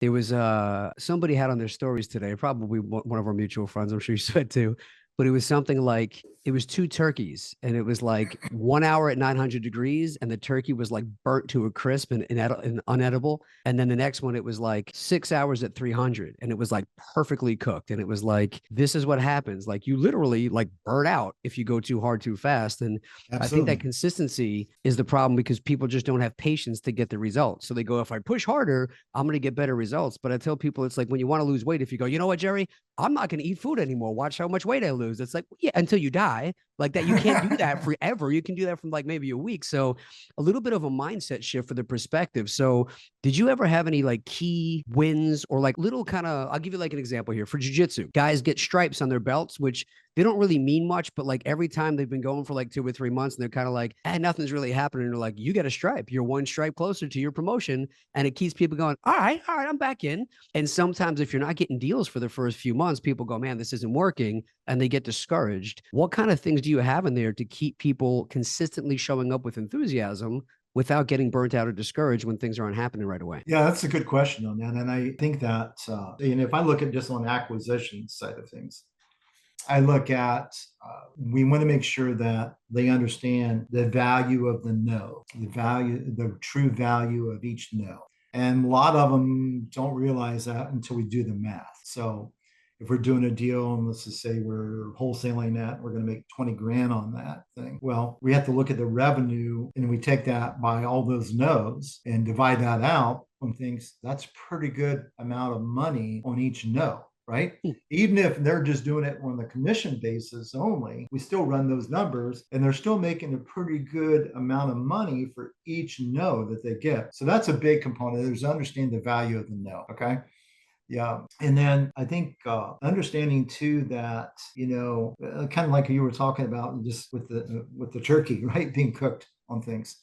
There was somebody had on their stories today, probably one of our mutual friends. I'm sure you said too, but it was something like it was two turkeys, and it was like 1 hour at 900 degrees, and the turkey was like burnt to a crisp and unedible. And then the next one, it was like 6 hours at 300, and it was like perfectly cooked. And it was like, this is what happens. Like you literally like burn out if you go too hard too fast. And I think that Absolutely. consistency is the problem because people just don't have patience to get the results. So they go, if I push harder, I'm going to get better results. But I tell people, it's like when you want to lose weight, if you go, you know what, Jerry, I'm not going to eat food anymore. Watch how much weight I lose. It's like, yeah, until you die. Like that, you can't do that forever. You can do that from like maybe a week. So a little bit of a mindset shift for the perspective. So did you ever have any like key wins or like little kind of, I'll give you like an example here for jujitsu. Guys get stripes on their belts, which they don't really mean much, but like every time they've been going for like 2 or 3 months and they're kind of like, nothing's really happening. And they're like, you get a stripe. You're one stripe closer to your promotion. And it keeps people going, all right, I'm back in. And sometimes if you're not getting deals for the first few months, people go, man, this isn't working. And they get discouraged. What kind of things do you have in there to keep people consistently showing up with enthusiasm without getting burnt out or discouraged when things aren't happening right away? Yeah, that's a good question on that. And I think that, if I look at just on the acquisition side of things, I look at we want to make sure that they understand the value of the no, the true value of each no. And a lot of them don't realize that until we do the math. So if we're doing a deal and let's just say we're wholesaling that, we're going to make 20 grand on that thing. Well, we have to look at the revenue and we take that by all those no's and divide that out on things. That's pretty good amount of money on each no, right? Even if they're just doing it on the commission basis only, we still run those numbers and they're still making a pretty good amount of money for each no that they get. So that's a big component. There's understanding the value of the no. Okay. Yeah. And then I think understanding too that, kind of like you were talking about just with the turkey, right? Being cooked on things.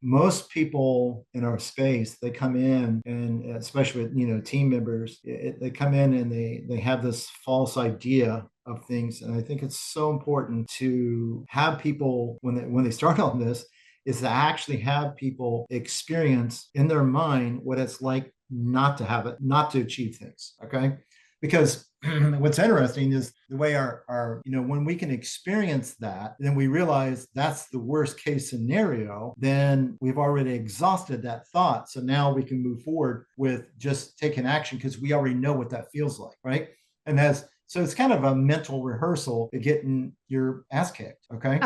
Most people in our space, they come in and especially with team members, they come in and they have this false idea of things, and I think it's so important to have people when they start on this is to actually have people experience in their mind what it's like not to have it, not to achieve things. Okay, because what's interesting is the way our when we can experience that, then we realize that's the worst case scenario, then we've already exhausted that thought, so now we can move forward with just taking action because we already know what that feels like, right? And that's so it's kind of a mental rehearsal of getting your ass kicked. Okay.